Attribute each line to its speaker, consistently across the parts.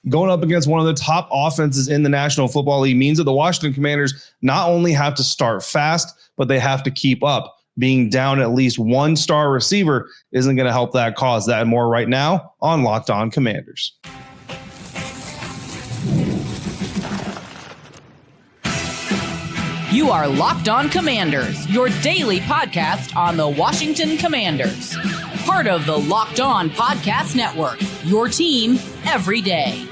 Speaker 1: going up against one of the top offenses in the National Football League means that the Washington Commanders not only have to start fast, but they have to keep up. Being down at least one star receiver isn't going to help that cause. That and more right now on Locked On Commanders.
Speaker 2: You are Locked On Commanders, your daily podcast on the Washington Commanders. Part of the Locked On Podcast Network, your team every day.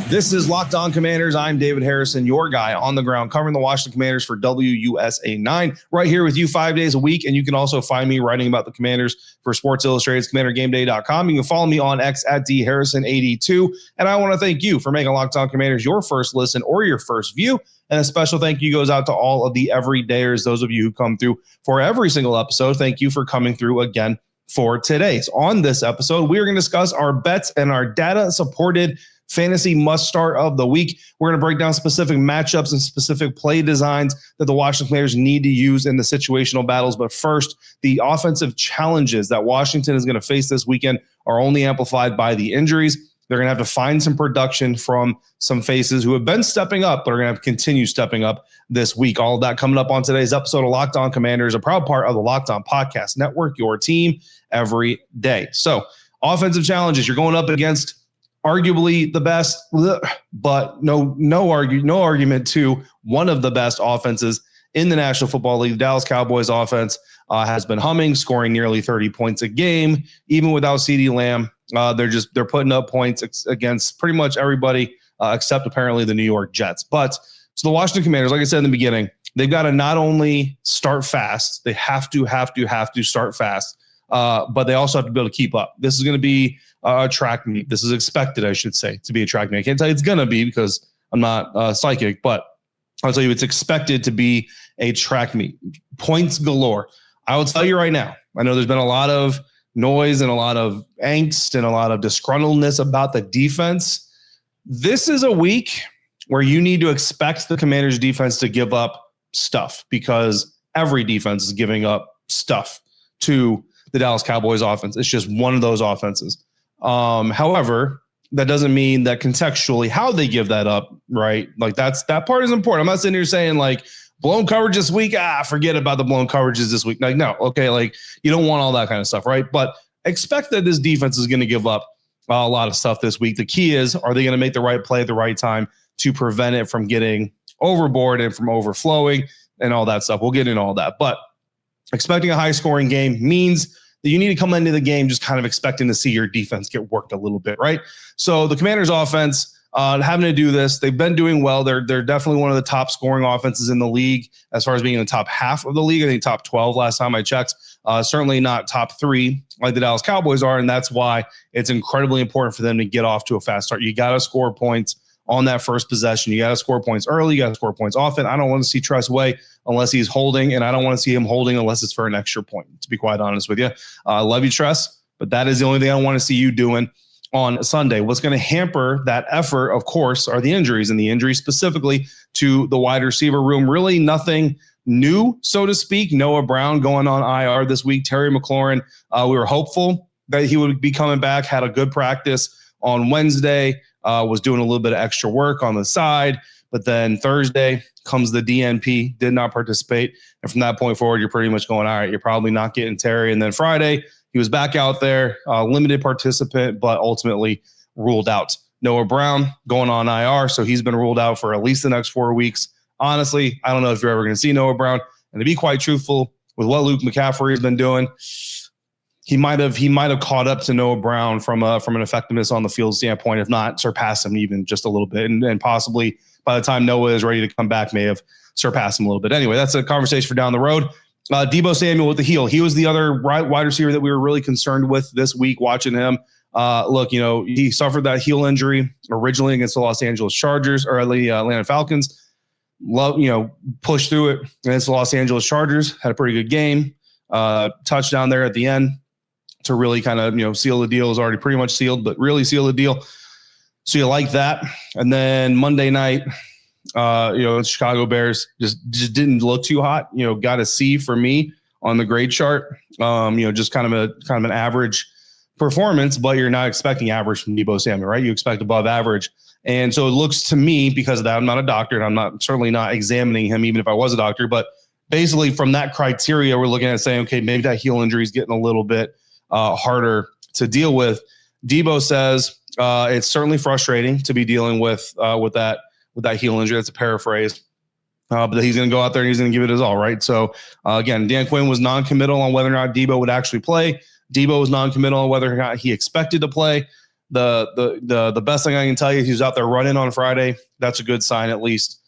Speaker 1: This is Locked On Commanders. I'm David Harrison, your guy on the ground covering the Washington Commanders for WUSA 9, right here with you 5 days a week. And you can also find me writing about the Commanders for Sports Illustrated's CommanderGameDay.com. You can follow me on X at DHarrison82. And I want to thank you for making Locked On Commanders your first listen or your first view. And a special thank you goes out to all of the everydayers, those of you who come through for every single episode. Thank you for coming through again for today. So on this episode, we are going to discuss our bets and our data-supported fantasy must-start of the week. We're going to break down specific matchups and specific play designs that the Washington Commanders need to use in the situational battles. But first, the offensive challenges that Washington is going to face this weekend are only amplified by the injuries. They're going to have to find some production from some faces who have been stepping up, but are going to have to continue stepping up this week. All of that coming up on today's episode of Locked On Commanders, a proud part of the Locked On Podcast Network, your team every day. So, offensive challenges, you're going up against arguably the best, but no argument to one of the best offenses in the National Football League. The Dallas Cowboys offense has been humming, scoring nearly 30 points a game, even without CeeDee Lamb. They're putting up points against pretty much everybody except apparently the New York Jets. But so the Washington Commanders, like I said in the beginning, they've got to not only start fast, they have to start fast, but they also have to be able to keep up. This is going to be a track meet. This is expected, I should say, to be a track meet. I can't tell you it's going to be because I'm not psychic, but I'll tell you it's expected to be a track meet. Points galore. I will tell you right now, I know there's been a lot of noise and a lot of angst and a lot of disgruntledness about the defense. This is a week where you need to expect the Commanders defense to give up stuff because every defense is giving up stuff to the Dallas Cowboys offense. It's just one of those offenses. However, that doesn't mean that contextually how they give that up, right? Like that part is important. I'm not sitting here saying like blown coverage this week. Forget about the blown coverages this week. Like, no, okay. Like you don't want all that kind of stuff, right? But expect that this defense is going to give up a lot of stuff this week. The key is, are they going to make the right play at the right time to prevent it from getting overboard and from overflowing and all that stuff? We'll get into all that, but expecting a high scoring game means that you need to come into the game just kind of expecting to see your defense get worked a little bit, right? So the Commanders offense, having to do this, they've been doing well. They're definitely one of the top scoring offenses in the league as far as being in the top half of the league. I think top 12 last time I checked. Certainly not top 3 like the Dallas Cowboys are, and that's why it's incredibly important for them to get off to a fast start. You got to score points on that first possession. You got to score points early. You got to score points often. I don't want to see Tress Way unless he's holding, and I don't want to see him holding unless it's for an extra point, to be quite honest with you. I love you, Tress, but that is the only thing I want to see you doing on Sunday. What's going to hamper that effort, of course, are the injuries, and the injuries specifically to the wide receiver room. Really nothing new, so to speak. Noah Brown going on IR this week. Terry McLaurin, we were hopeful that he would be coming back, had a good practice on Wednesday, was doing a little bit of extra work on the side, but then Thursday comes the DNP, did not participate. And from that point forward, you're pretty much going, all right, you're probably not getting Terry. And then Friday, he was back out there, limited participant, but ultimately ruled out. Noah Brown going on IR, so he's been ruled out for at least the next 4 weeks. Honestly, I don't know if you're ever going to see Noah Brown. And to be quite truthful, with what Luke McCaffrey has been doing, he might have caught up to Noah Brown from an effectiveness on the field standpoint, if not surpassed him even just a little bit, and possibly by the time Noah is ready to come back, may have surpassed him a little bit. Anyway, that's a conversation for down the road. Deebo Samuel with the heel. He was the other wide receiver that we were really concerned with this week watching him. Look, he suffered that heel injury originally against the Los Angeles Chargers or the Atlanta Falcons. Pushed through it against the Los Angeles Chargers. Had a pretty good game. Touchdown there at the end to really kind of, seal the deal. It was already pretty much sealed, but really seal the deal. So you like that. And then Monday night, Chicago Bears just didn't look too hot. Got a C for me on the grade chart. Just kind of an average performance, but you're not expecting average from Deebo Samuel, right? You expect above average. And so it looks to me, because of that, I'm not a doctor, and I'm certainly not examining him, even if I was a doctor, but basically from that criteria, we're looking at saying, okay, maybe that heel injury is getting a little bit harder to deal with. Deebo says it's certainly frustrating to be dealing with that heel injury. That's a paraphrase. But he's going to go out there and he's going to give it his all, right? So, again, Dan Quinn was non-committal on whether or not Deebo would actually play. Deebo was non-committal on whether or not he expected to play. The best thing I can tell you is he was out there running on Friday. That's a good sign, at least.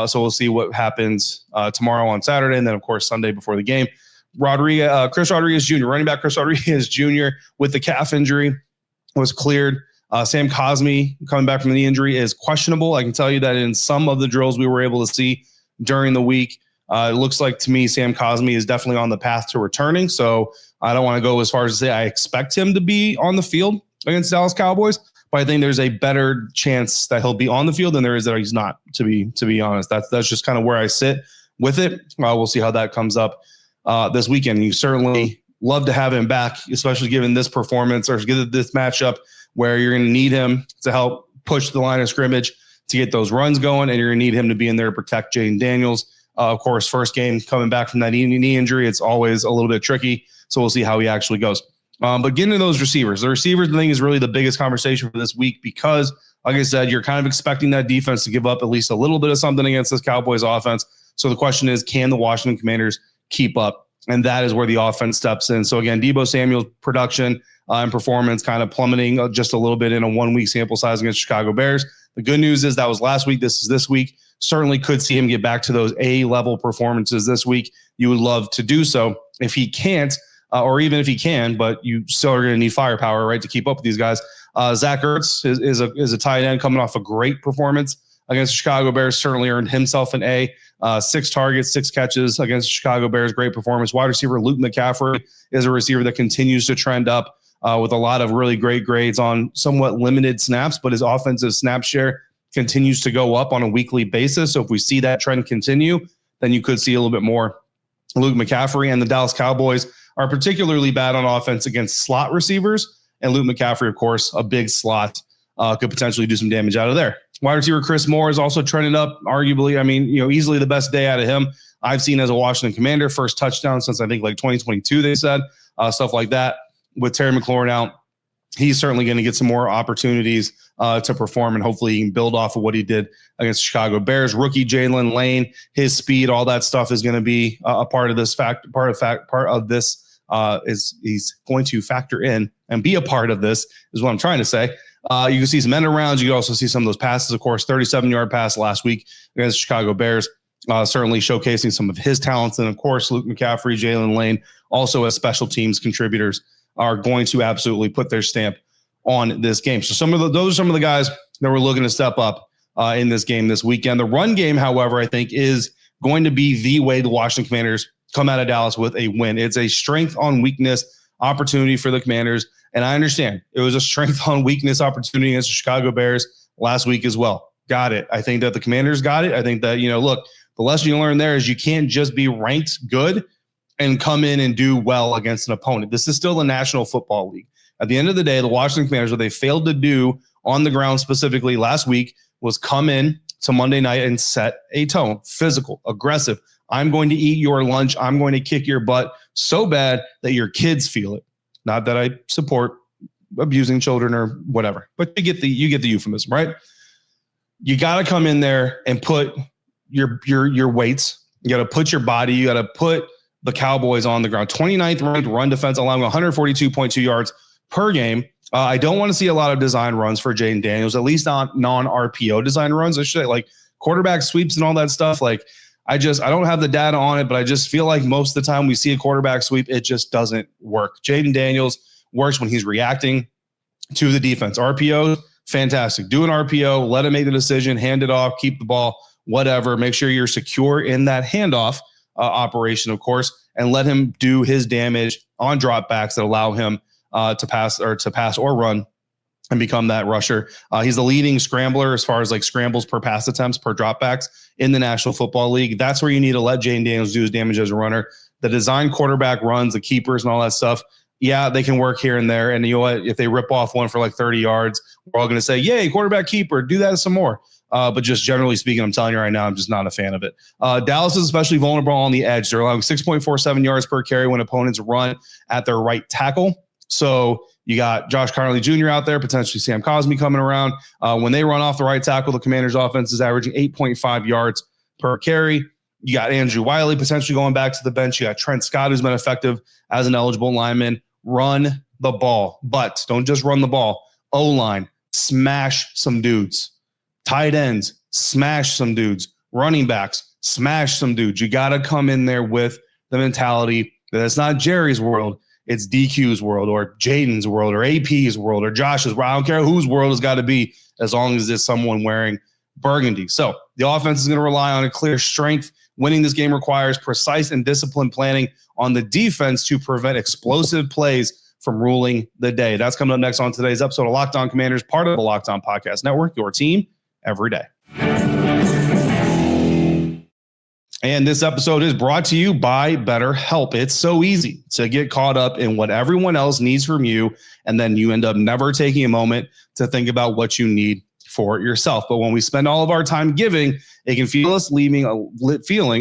Speaker 1: So we'll see what happens tomorrow on Saturday, and then, of course, Sunday before the game. Chris Rodriguez Jr., running back Chris Rodriguez Jr. with the calf injury was cleared. Sam Cosmi, coming back from the knee injury, is questionable. I can tell you that in some of the drills we were able to see during the week, it looks like to me Sam Cosmi is definitely on the path to returning. So I don't want to go as far as to say I expect him to be on the field against Dallas Cowboys, but I think there's a better chance that he'll be on the field than there is that he's not, to be honest. That's just kind of where I sit with it. We'll see how that comes up this weekend. You certainly love to have him back, especially given this performance or given this matchup where you're going to need him to help push the line of scrimmage to get those runs going, and you're going to need him to be in there to protect Jaden Daniels. Of course, first game coming back from that knee injury, it's always a little bit tricky, so we'll see how he actually goes. But getting to those receivers, the receivers thing is really the biggest conversation for this week because, like I said, you're kind of expecting that defense to give up at least a little bit of something against this Cowboys offense. So the question is, can the Washington Commanders keep up? And that is where the offense steps in. So again, Deebo Samuel's production and performance kind of plummeting just a little bit in a 1 week sample size against Chicago Bears. The good news is that was last week. This is this week. Certainly could see him get back to those A-level performances this week. You would love to do so. If he can't, or even if he can, but you still are going to need firepower, right, to keep up with these guys. Zach Ertz is a tight end coming off a great performance against the Chicago Bears. Certainly earned himself an A. 6 targets, 6 catches against the Chicago Bears. Great performance. Wide receiver Luke McCaffrey is a receiver that continues to trend up with a lot of really great grades on somewhat limited snaps, but his offensive snap share continues to go up on a weekly basis. So if we see that trend continue, then you could see a little bit more Luke McCaffrey. And the Dallas Cowboys are particularly bad on offense against slot receivers. And Luke McCaffrey, of course, a big slot, could potentially do some damage out of there. Wide receiver Chris Moore is also trending up, arguably. I mean, easily the best day out of him I've seen as a Washington Commander. First touchdown since I think like 2022, they said, stuff like that. With Terry McLaurin out, he's certainly going to get some more opportunities to perform, and hopefully he can build off of what he did against Chicago Bears. Rookie Jalen Lane, his speed, all that stuff is going to be a part of this is he's going to factor in and be a part of this is what I'm trying to say. You can see some end arounds. You can also see some of those passes, of course, 37-yard pass last week against the Chicago Bears, certainly showcasing some of his talents. And of course, Luke McCaffrey, Jalen Lane, also as special teams contributors, are going to absolutely put their stamp on this game. So those are some of the guys that we're looking to step up in this game this weekend. The run game, however, I think is going to be the way the Washington Commanders come out of Dallas with a win. It's a strength on weakness opportunity for the Commanders. And I understand it was a strength on weakness opportunity against the Chicago Bears last week as well. Got it. I think that the Commanders got it. I think that, look, the lesson you learn there is you can't just be ranked good and come in and do well against an opponent. This is still the National Football League. At the end of the day, the Washington Commanders, what they failed to do on the ground specifically last week was come in to Monday night and set a tone. Physical, aggressive. I'm going to eat your lunch. I'm going to kick your butt so bad that your kids feel it. Not that I support abusing children or whatever, but you get the euphemism, right? You got to come in there and put your weights. You got to put your body. You got to put the Cowboys on the ground. 29th ranked run defense, allowing 142.2 yards per game. I don't want to see a lot of design runs for Jaden Daniels, at least not non-RPO design runs. I should say, like quarterback sweeps and all that stuff. Like I don't have the data on it, but I just feel like most of the time we see a quarterback sweep, it just doesn't work. Jaden Daniels works when he's reacting to the defense. RPO, fantastic. Do an RPO, let him make the decision, hand it off, keep the ball, whatever. Make sure you're secure in that handoff operation, of course, and let him do his damage on dropbacks that allow him to pass or run and become that rusher. He's the leading scrambler as far as like scrambles per pass attempts per dropbacks in the National Football League. That's where you need to let Jaden Daniels do his damage as a runner. The design quarterback runs, the keepers and all that stuff, Yeah, they can work here and there. And you know what? If they rip off one for like 30 yards, we're all going to say, yay, quarterback keeper, do that some more. But just generally speaking, I'm telling you right now, I'm just not a fan of it. Dallas is especially vulnerable on the edge. They're allowing 6.47 yards per carry when opponents run at their right tackle. So you got Josh Carnley Jr. out there, potentially Sam Cosmi coming around. When they run off the right tackle, the Commanders' offense is averaging 8.5 yards per carry. You got Andrew Wiley potentially going back to the bench. You got Trent Scott, who's been effective as an eligible lineman. Run the ball, but don't just run the ball. O-line, smash some dudes. Tight ends, smash some dudes. Running backs, smash some dudes. You got to come in there with the mentality that it's not Jerry's world. It's DQ's world or Jaden's world or AP's world or Josh's world. I don't care whose world it's got to be as long as there's someone wearing burgundy. So the offense is going to rely on a clear strength. Winning this game requires precise and disciplined planning on the defense to prevent explosive plays from ruling the day. That's coming up next on today's episode of Locked On Commanders, part of the Locked On Podcast Network, your team every day. And this episode is brought to you by BetterHelp. It's so easy to get caught up in what everyone else needs from you, and then you end up never taking a moment to think about what you need for yourself. But when we spend all of our time giving, it can feel us feeling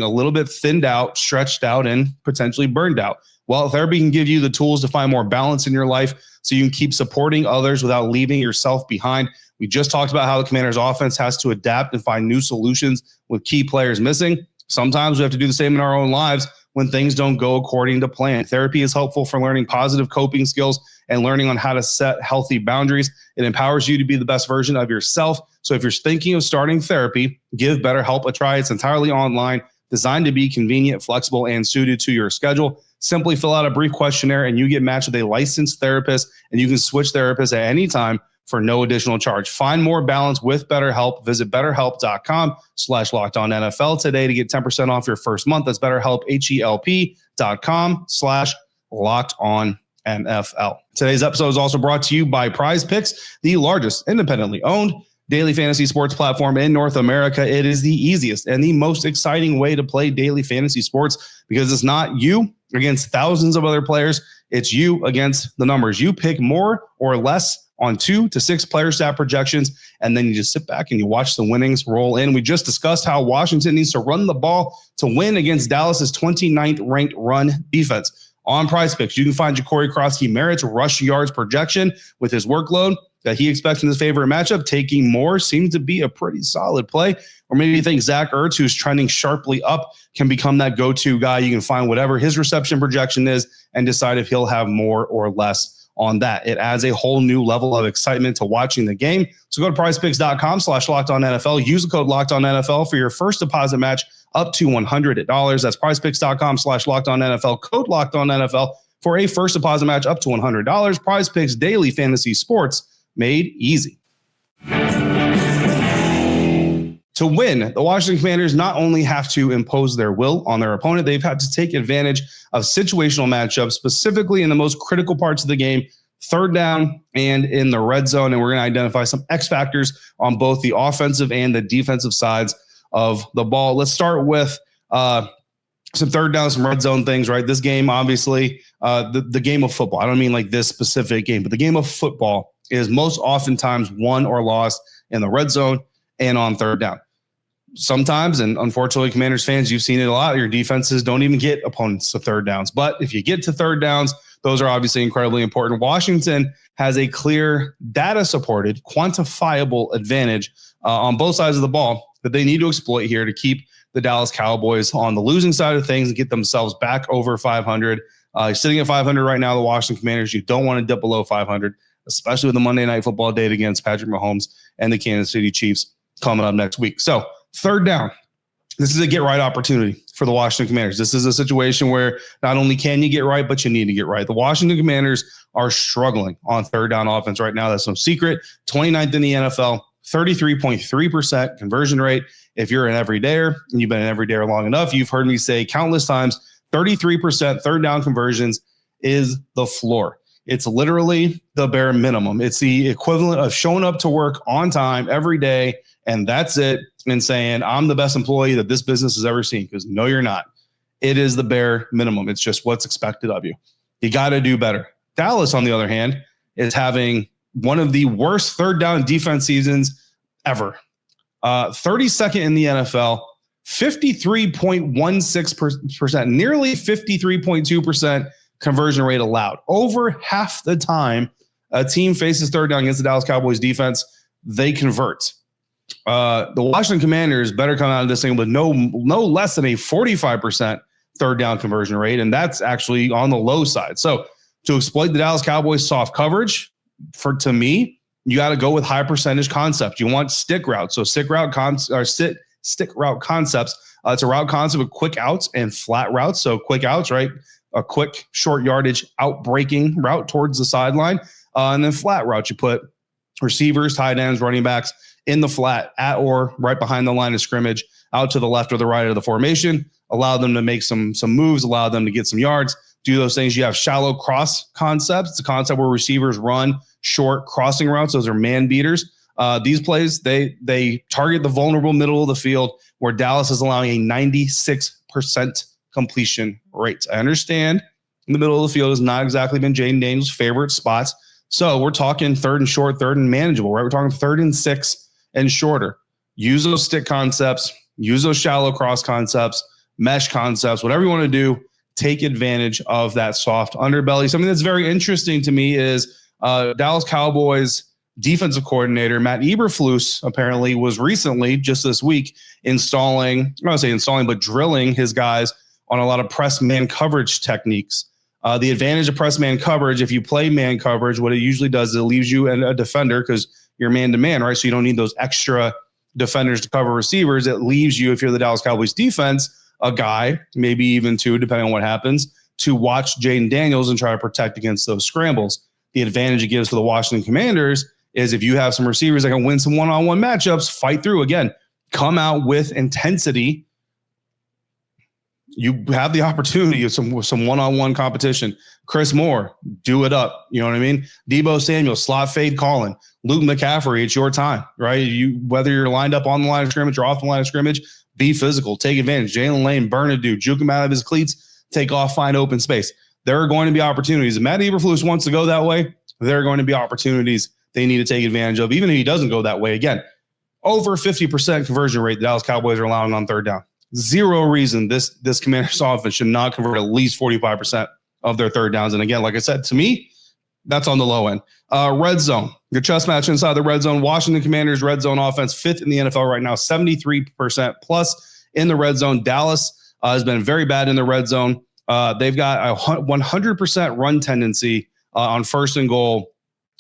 Speaker 1: a little bit thinned out, stretched out, and potentially burned out. Well, therapy can give you the tools to find more balance in your life so you can keep supporting others without leaving yourself behind. We just talked about how the Commanders' offense has to adapt and find new solutions with key players missing. Sometimes we have to do the same in our own lives when things don't go according to plan. Therapy is helpful for learning positive coping skills and learning on how to set healthy boundaries. It empowers you to be the best version of yourself. So if you're thinking of starting therapy, give BetterHelp a try. It's entirely online, designed to be convenient, flexible, and suited to your schedule. Simply fill out a brief questionnaire and you get matched with a licensed therapist, and you can switch therapists at any time for no additional charge. Find more balance with BetterHelp. Visit BetterHelp.com/LockedOnNFL today to get 10% off your first month. That's BetterHelp, HELP.com/LockedOnNFL. Today's episode is also brought to you by Prize Picks, the largest independently owned daily fantasy sports platform in North America. It is the easiest and the most exciting way to play daily fantasy sports because it's not you against thousands of other players. It's you against the numbers. You pick more or less on 2 to 6 player stat projections, and then you just sit back and you watch the winnings roll in. We just discussed how Washington needs to run the ball to win against Dallas's 29th ranked run defense. On Prize Picks, you can find Ja'Cory Croskey-Merritt's rush yards projection with his workload that he expects in his favorite matchup. Taking more seems to be a pretty solid play. Or maybe you think Zach Ertz, who's trending sharply up, can become that go-to guy. You can find whatever his reception projection is and decide if he'll have more or less on that. It adds a whole new level of excitement to watching the game. So go to prizepicks.com/LockedOnNFL. Use the code LockedOnNFL for your first deposit match up to $100. That's prizepicks.com/LockedOnNFL. Code LockedOnNFL for a first deposit match up to $100. Prize Picks, daily fantasy sports made easy. To win, the Washington Commanders not only have to impose their will on their opponent, they've had to take advantage of situational matchups, specifically in the most critical parts of the game, third down and in the red zone. And we're going to identify some X factors on both the offensive and the defensive sides of the ball. Let's start with some third down, some red zone things, right? This game, obviously, the game of football. I don't mean like this specific game, but the game of football is most oftentimes won or lost in the red zone and on third down. Sometimes, and unfortunately, Commanders fans, you've seen it a lot, your defenses don't even get opponents to third downs. But if you get to third downs, those are obviously incredibly important. Washington has a clear data-supported, quantifiable advantage on both sides of the ball that they need to exploit here to keep the Dallas Cowboys on the losing side of things and get themselves back over 500. Sitting at 500 right now, the Washington Commanders, you don't want to dip below 500, especially with the Monday Night Football date against Patrick Mahomes and the Kansas City Chiefs coming up next week. So third down, this is a get-right opportunity for the Washington Commanders. This is a situation where not only can you get right, but you need to get right. The Washington Commanders are struggling on third down offense right now. That's no secret. 29th in the NFL, 33.3% conversion rate. If you're an everydayer and you've been an everydayer long enough, you've heard me say countless times, 33% third down conversions is the floor. It's literally the bare minimum. It's the equivalent of showing up to work on time every day, and that's it, and saying, I'm the best employee that this business has ever seen, because no, you're not. It is the bare minimum. It's just what's expected of you. You got to do better. Dallas, on the other hand, is having one of the worst third down defense seasons ever. 32nd in the NFL, 53.16%, nearly 53.2% conversion rate allowed. Over half the time a team faces third down against the Dallas Cowboys defense, they convert. The Washington Commanders better come out of this thing with no less than a 45% third down conversion rate, and that's actually on the low side. So to exploit the Dallas Cowboys soft coverage, to me, you got to go with high percentage concepts. You want stick routes. So stick route concepts. It's a route concept with quick outs and flat routes. So quick outs, right? A quick short yardage out breaking route towards the sideline. And then flat routes, you put receivers, tight ends, running backs in the flat at or right behind the line of scrimmage, out to the left or the right of the formation, allow them to make some moves, allow them to get some yards, do those things. You have shallow cross concepts. It's a concept where receivers run short crossing routes. Those are man beaters. These plays, they target the vulnerable middle of the field, where Dallas is allowing a 96% completion rate. I understand in the middle of the field has not exactly been Jaden Daniels' favorite spots. So we're talking third and short, third and manageable, right? We're talking 3rd and 6 and shorter. Use those stick concepts, use those shallow cross concepts, mesh concepts, whatever you want to do, take advantage of that soft underbelly. Something that's very interesting to me is Dallas Cowboys defensive coordinator Matt Eberflus apparently was recently, just this week, drilling his guys on a lot of press man coverage techniques. The advantage of press man coverage, if you play man coverage, what it usually does is it leaves you a defender, because you're man to man, right? So you don't need those extra defenders to cover receivers. It leaves you, if you're the Dallas Cowboys defense, a guy, maybe even two, depending on what happens, to watch Jaden Daniels and try to protect against those scrambles. The advantage it gives to the Washington Commanders is if you have some receivers that can win some one-on-one matchups, fight through, again, come out with intensity, you have the opportunity of some one-on-one competition. Chris Moore, do it up. You know what I mean? Deebo Samuel, slot fade calling. Luke McCaffrey, it's your time, right? Whether you're lined up on the line of scrimmage or off the line of scrimmage, be physical, take advantage. Jalen Lane, burn a dude, juke him out of his cleats, take off, find open space. There are going to be opportunities. If Matt Eberflus wants to go that way, there are going to be opportunities they need to take advantage of, even if he doesn't go that way. Again, over 50% conversion rate the Dallas Cowboys are allowing on third down. Zero reason this Commanders offense should not convert at least 45% of their third downs. And again, like I said, to me, that's on the low end. Red zone, your chess match inside the red zone. Washington Commanders red zone offense, 5th in the NFL right now, 73% plus in the red zone. Dallas has been very bad in the red zone. They've got a 100% run tendency on 1st and goal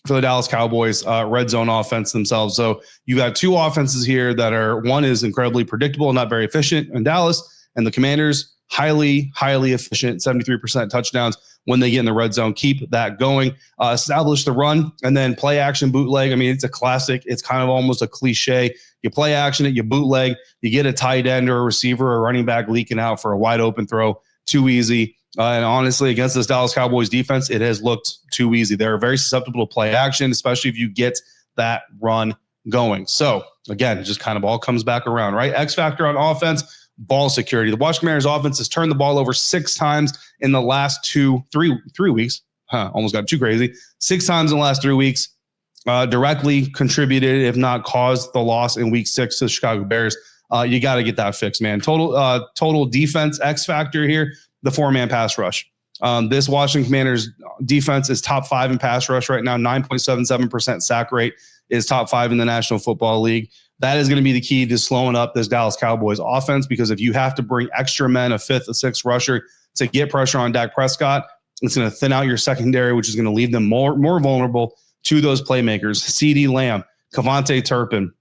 Speaker 1: for the Dallas Cowboys red zone offense themselves. So you got two offenses here that are, one is incredibly predictable and not very efficient in Dallas, and the Commanders highly efficient, 73% touchdowns when they get in the red zone. Keep that going. Establish the run, and then play action bootleg. I mean, it's a classic. It's kind of almost a cliche. You play action it, you bootleg, you get a tight end or a receiver or running back leaking out for a wide open throw. Too easy. And honestly, against this Dallas Cowboys defense, it has looked too easy. They're very susceptible to play action, especially if you get that run going. So again, it just kind of all comes back around, right? X factor on offense, ball security. The Washington Commanders offense has turned the ball over 6 times in the last 3 weeks. Almost got too crazy. 6 times in the last 3 weeks. Directly contributed, if not caused, the loss in week 6 to the Chicago Bears. You got to get that fixed, man. Total defense X factor here, the 4-man pass rush. This Washington Commanders defense is top 5 in pass rush right now. 9.77% sack rate is top 5 in the National Football League. That is going to be the key to slowing up this Dallas Cowboys offense, because if you have to bring extra men, a 5th, a 6th rusher, to get pressure on Dak Prescott, it's going to thin out your secondary, which is going to leave them more vulnerable to those playmakers. CeeDee Lamb, Kevontae Turpin,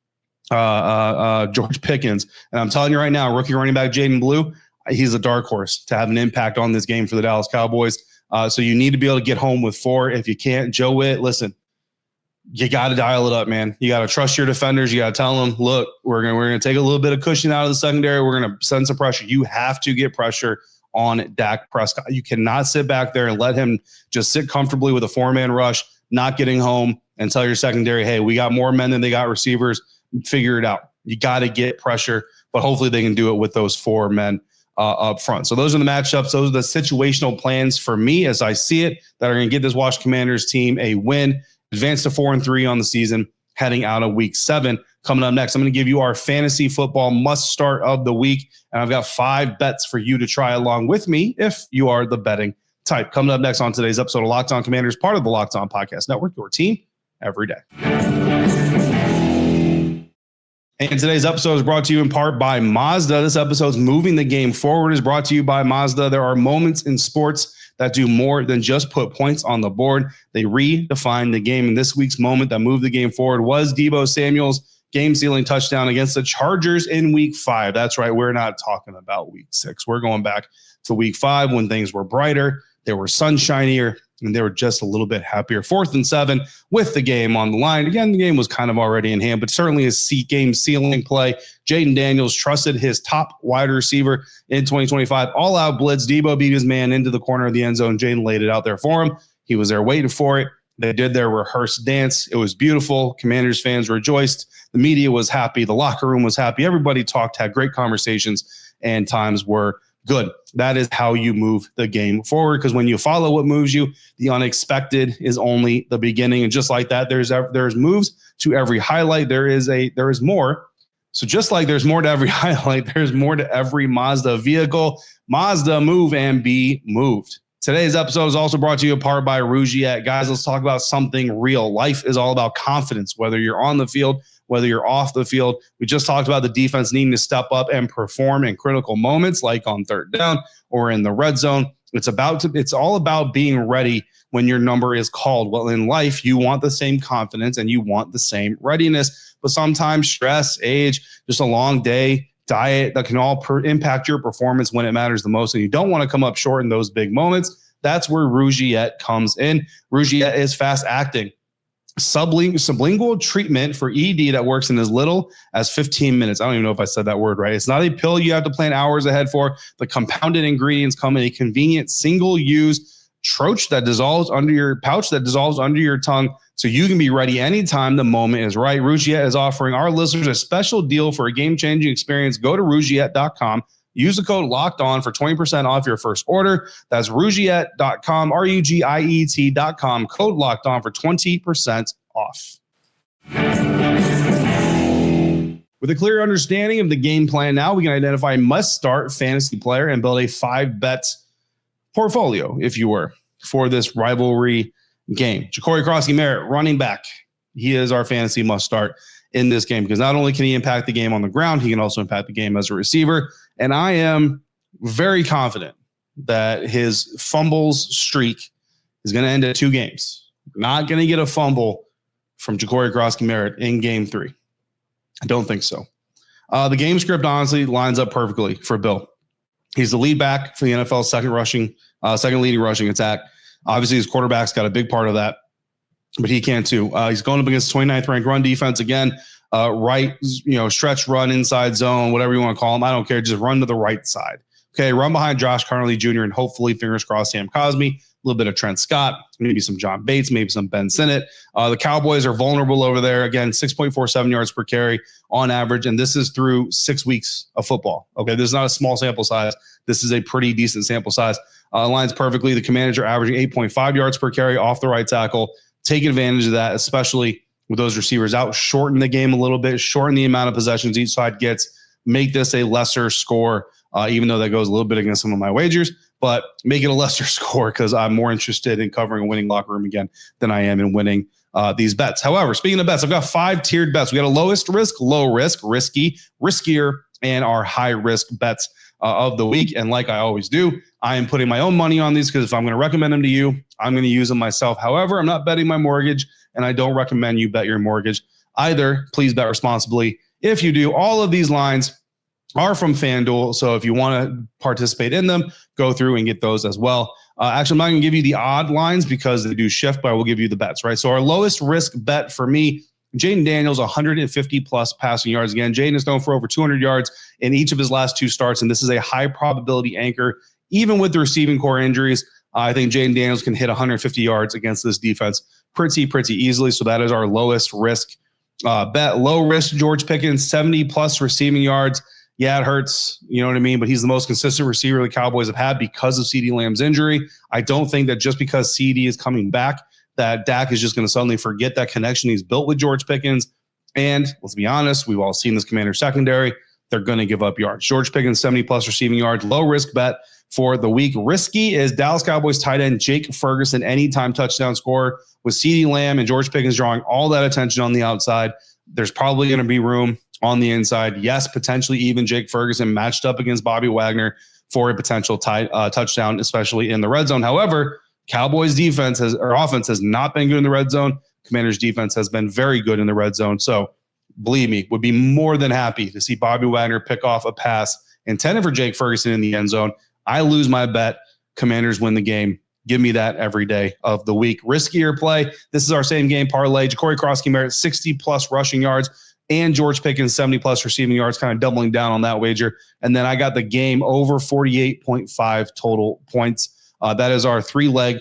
Speaker 1: George Pickens. And I'm telling you right now, rookie running back Jaden Blue, he's a dark horse to have an impact on this game for the Dallas Cowboys. So you need to be able to get home with 4. If you can't, Joe Witt, listen, you got to dial it up, man. You got to trust your defenders. You got to tell them, look, we're going to take a little bit of cushion out of the secondary. We're going to send some pressure. You have to get pressure on Dak Prescott. You cannot sit back there and let him just sit comfortably with a 4-man rush, not getting home, and tell your secondary, hey, we got more men than they got receivers. Figure it out. You got to get pressure, but hopefully they can do it with those 4 men. up front. So those are the matchups. Those are the situational plans for me as I see it that are going to get this Washington Commanders team a win, advance to 4-3 on the season, heading out of week 7. Coming up next, I'm going to give you our fantasy football must start of the week. And I've got 5 bets for you to try along with me if you are the betting type. Coming up next on today's episode of Locked On Commanders, part of the Locked On Podcast Network, your team every day. And today's episode is brought to you in part by Mazda. This episode's Moving the Game Forward is brought to you by Mazda. There are moments in sports that do more than just put points on the board. They redefine the game. And this week's moment that moved the game forward was Deebo Samuel's game-sealing touchdown against the Chargers in week 5. That's right. We're not talking about week 6. We're going back to week 5 when things were brighter, they were sunshinier, and they were just a little bit happier. 4th and 7 with the game on the line. Again, the game was kind of already in hand, but certainly a game-sealing play. Jaden Daniels trusted his top wide receiver in 2025. All-out blitz. Deebo beat his man into the corner of the end zone. Jaden laid it out there for him. He was there waiting for it. They did their rehearsed dance. It was beautiful. Commanders fans rejoiced. The media was happy. The locker room was happy. Everybody talked, had great conversations, and times were good. That is how you move the game forward, because when you follow what moves you, the unexpected is only the beginning. And just like that, there's moves to every highlight. There is more. So just like there's more to every highlight, there's more to every Mazda vehicle. Mazda, move and be moved. Today's episode is also brought to you in part by Rougiette. Guys, let's talk about something real. Life is all about confidence, whether you're on the field, whether you're off the field. We just talked about the defense needing to step up and perform in critical moments like on 3rd down or in the red zone. It's all about being ready when your number is called. Well, in life, you want the same confidence and you want the same readiness, but sometimes stress, age, just a long day, diet, that can all impact your performance when it matters the most. And you don't want to come up short in those big moments. That's where Rougiette comes in. Rougiette is fast acting sublingual treatment for ED that works in as little as 15 minutes. I don't even know if I said that word right. It's not a pill you have to plan hours ahead for. The compounded ingredients come in a convenient single-use pouch that dissolves under your tongue, so you can be ready anytime the moment is right. Rougiette is offering our listeners a special deal for a game-changing experience. Go to Rougiette.com. Use the code LOCKEDON for 20% off your first order. That's Rougiette.com, Rugiet.com, code LOCKEDON for 20% off. With a clear understanding of the game plan now, we can identify a must-start fantasy player and build a 5-bet portfolio, if you were, for this rivalry game. Croskey-Merritt, running back. He is our fantasy must-start in this game because not only can he impact the game on the ground, he can also impact the game as a receiver. And I am very confident that his fumbles streak is going to end at 2 games. Not going to get a fumble from Croskey-Merritt in game 3. I don't think so. The game script honestly lines up perfectly for Bill. He's the lead back for the NFL's second leading rushing attack. Obviously, his quarterback's got a big part of that, but he can too. He's going up against 29th ranked run defense again. Stretch run inside zone, whatever you want to call them. I don't care. Just run to the right side. Okay, run behind Josh Carnley Jr. and hopefully, fingers crossed, Sam Cosmi, a little bit of Trent Scott, maybe some John Bates, maybe some Ben Sinnott. The Cowboys are vulnerable over there. Again, 6.47 yards per carry on average, and this is through 6 weeks of football. Okay, this is not a small sample size. This is a pretty decent sample size. Lines perfectly. The Commanders are averaging 8.5 yards per carry off the right tackle. Take advantage of that, especially with those receivers out. Shorten the game a little bit. Shorten the amount of possessions each side gets. Make this a lesser score, even though that goes a little bit against some of my wagers. But make it a lesser score because I'm more interested in covering a winning locker room again than I am in winning these bets. However, speaking of bets, I've got 5 tiered bets. We got a lowest risk, low risk, risky, riskier, and our high risk bets of the week. And like I always do, I am putting my own money on these because if I'm going to recommend them to you, I'm going to use them myself. However, I'm not betting my mortgage, and I don't recommend you bet your mortgage either. Please bet responsibly. If you do, all of these lines are from FanDuel. So if you want to participate in them, go through and get those as well. Actually, I'm not going to give you the odd lines because they do shift, but I will give you the bets, right? So our lowest risk bet for me, Jaden Daniels, 150 plus passing yards. Again, Jaden is known for over 200 yards in each of his last 2 starts, and this is a high probability anchor. Even with the receiving core injuries, I think Jaden Daniels can hit 150 yards against this defense pretty easily. So that is our lowest risk bet. Low risk, George Pickens, 70 plus receiving yards Yeah, it hurts. You know what I mean? But he's the most consistent receiver the Cowboys have had because of CeeDee Lamb's injury. I don't think that just because CeeDee is coming back, that Dak is just going to suddenly forget that connection he's built with George Pickens. And let's be honest, we've all seen this Commander secondary. They're going to give up yards. George Pickens, 70-plus receiving yards, low risk bet for the week. Risky is Dallas Cowboys tight end Jake Ferguson, anytime touchdown scorer, with CeeDee Lamb and George Pickens drawing all that attention on the outside. There's probably going to be room on the inside. Yes, potentially even Jake Ferguson matched up against Bobby Wagner for a potential touchdown, especially in the red zone. However, Cowboys offense has not been good in the red zone. Commanders defense has been very good in the red zone. So believe me, would be more than happy to see Bobby Wagner pick off a pass intended for Jake Ferguson in the end zone. I lose my bet. Commanders win the game. Give me that every day of the week. Riskier play. This is our same game parlay. Ja'Cory Croskey-Merritt, 60-plus rushing yards, and George Pickens, 70-plus receiving yards, kind of doubling down on that wager. And then I got the game over 48.5 total points. That is our 3-leg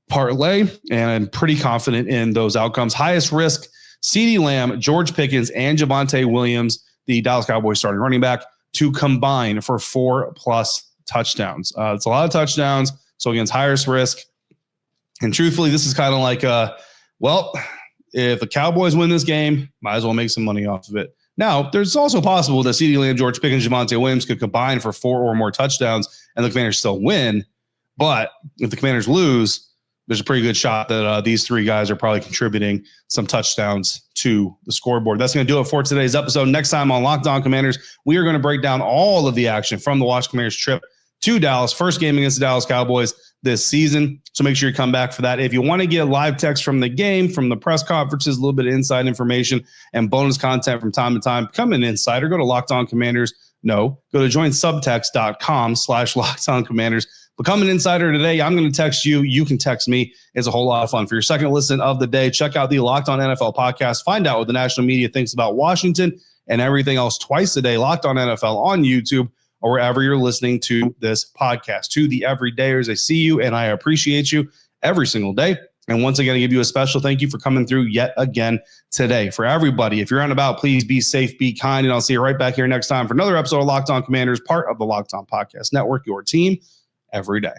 Speaker 1: parlay, and I'm pretty confident in those outcomes. Highest risk, CeeDee Lamb, George Pickens, and Javonte Williams, the Dallas Cowboys starting running back, to combine for 4+ touchdowns. It's a lot of touchdowns, so against highest risk. And truthfully, this is kind of like, if the Cowboys win this game, might as well make some money off of it. Now, there's also possible that CeeDee Lamb, George Pickens, Javonte Williams could combine for 4 or more touchdowns, and the Commanders still win. But if the Commanders lose, there's a pretty good shot that these 3 guys are probably contributing some touchdowns to the scoreboard. That's going to do it for today's episode. Next time on Locked On Commanders, we are going to break down all of the action from the Washington Commanders trip to Dallas. First game against the Dallas Cowboys this season. So make sure you come back for that. If you want to get live text from the game, from the press conferences, a little bit of inside information and bonus content from time to time, become an insider. Go to Locked On Commanders. No, go to joinsubtext.com/LockedOnCommanders. Become an insider today. I'm going to text you. You can text me. It's a whole lot of fun. For your second listen of the day, check out the Locked On NFL podcast. Find out what the national media thinks about Washington and everything else twice a day. Locked On NFL on YouTube or wherever you're listening to this podcast. To the everydayers, I see you and I appreciate you every single day. And once again, I give you a special thank you for coming through yet again today. For everybody, if you're out and about, please be safe, be kind, and I'll see you right back here next time for another episode of Locked On Commanders, part of the Locked On Podcast Network, your team every day.